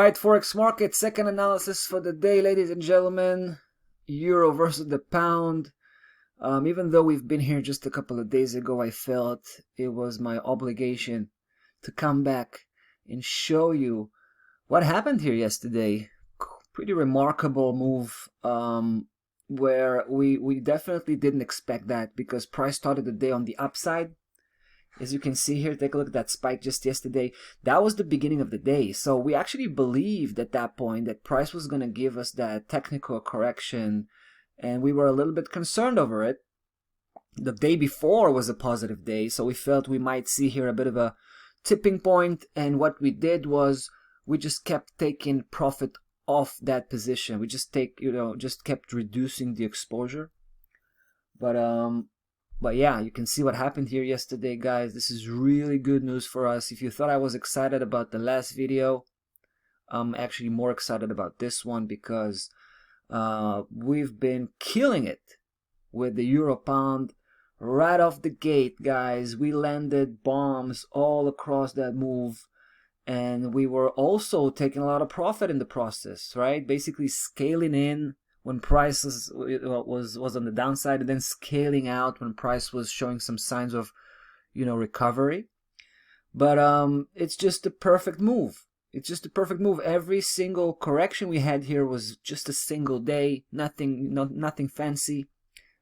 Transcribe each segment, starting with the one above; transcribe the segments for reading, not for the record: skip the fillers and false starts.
right, Forex market, second analysis for the day, ladies and gentlemen. Euro versus the pound. Even though we've been here just a couple of days ago, I felt it was my obligation to come back and show you what happened here yesterday. Pretty remarkable move, where we definitely didn't expect that, because price started the day on the upside. As you can see here, take a look at that spike just yesterday. That was the beginning of the day. So we actually believed at that point that price was going to give us that technical correction, and we were a little bit concerned over it. The day before was a positive day, so we felt we might see here a bit of a tipping point, and what we did was we just kept taking profit off that position. We just just kept reducing the exposure. But yeah, you can see what happened here yesterday, guys. This is really good news for us. If you thought I was excited about the last video, I'm actually more excited about this one, because we've been killing it with the euro pound right off the gate, guys. We landed bombs all across that move, and we were also taking a lot of profit in the process, right? Basically scaling in when price was on the downside, and then scaling out when price was showing some signs of, recovery. But it's just a perfect move. It's just a perfect move. Every single correction we had here was just a single day, nothing fancy,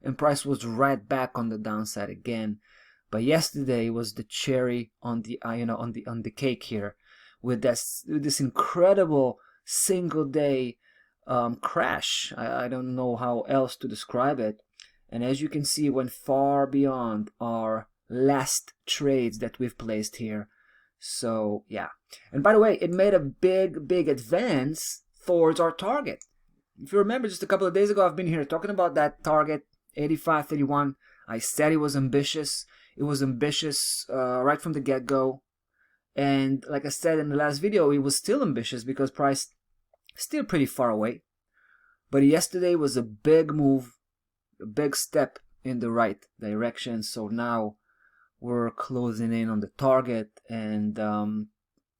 and price was right back on the downside again. But yesterday was the cherry on the on the cake here, with this incredible single day crash. I don't know how else to describe it. And as you can see, it went far beyond our last trades that we've placed here. So yeah. And by the way, it made a big advance towards our target. If you remember, just a couple of days ago, I've been here talking about that target, 85.31. I said it was ambitious. It was ambitious right from the get-go. And like I said in the last video, it was still ambitious because price still pretty far away. But yesterday was a big move, a big step in the right direction. So now we're closing in on the target, and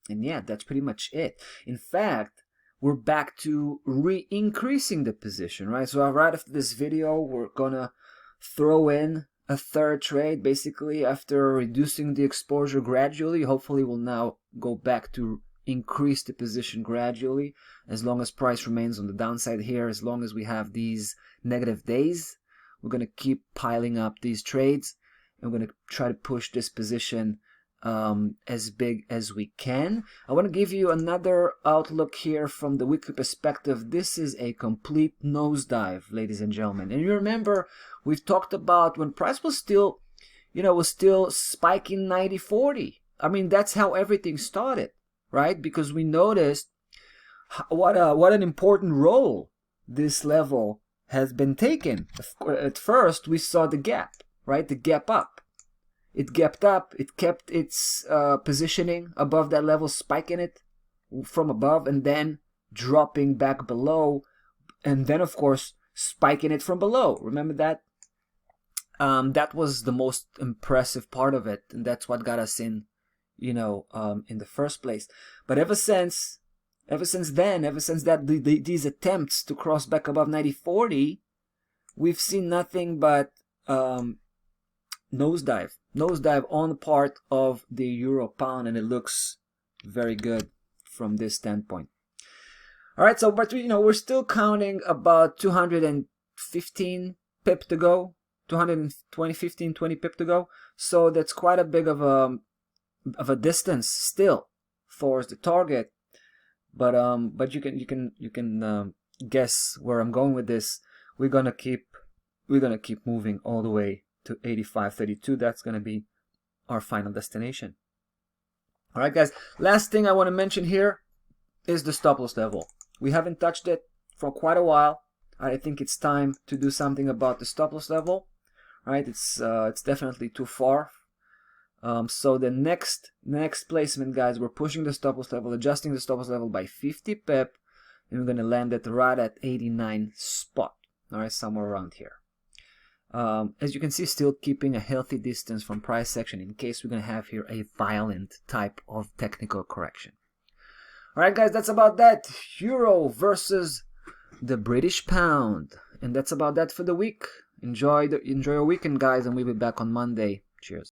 yeah, that's pretty much it. In fact, we're back to re-increasing the position, right? So right after this video, we're gonna throw in a third trade, basically after reducing the exposure gradually. Hopefully we'll now go back to increase the position gradually, as long as price remains on the downside here. As long as we have these negative days, we're going to keep piling up these trades, and we're going to try to push this position as big as we can. I want to give you another outlook here from the weekly perspective. This is a complete nosedive, ladies and gentlemen. And you remember, we've talked about when price was still, was still spiking 90.40. I mean, that's how everything started, right? Because we noticed what an important role this level has been taken. At first, we saw the gap, right? The gap up. It gapped up. It kept its positioning above that level, spiking it from above, and then dropping back below, and then of course spiking it from below. Remember that? That was the most impressive part of it, and that's what got us in, in the first place. But ever since these attempts to cross back above 90.40, we've seen nothing but nosedive on the part of the euro pound, and it looks very good from this standpoint. All right, so but we're still counting about 215 pip to go, 20 pip to go. So that's quite a big of a distance still towards the target. But you can guess where I'm going with this. We're gonna keep moving all the way to 85.32. That's gonna be our final destination. All right, guys. Last thing I want to mention here is the stop loss level. We haven't touched it for quite a while. I think it's time to do something about the stop loss level. Right? It's definitely too far. So the next placement, guys, we're pushing the stop loss level, adjusting the stop loss level by 50 pip, and we're gonna land it right at 89 spot. All right, somewhere around here. As you can see, still keeping a healthy distance from price action in case we're going to have here a violent type of technical correction. Alright guys, that's about that. Euro versus the British pound. And that's about that for the week. Enjoy your weekend, guys, and we'll be back on Monday. Cheers.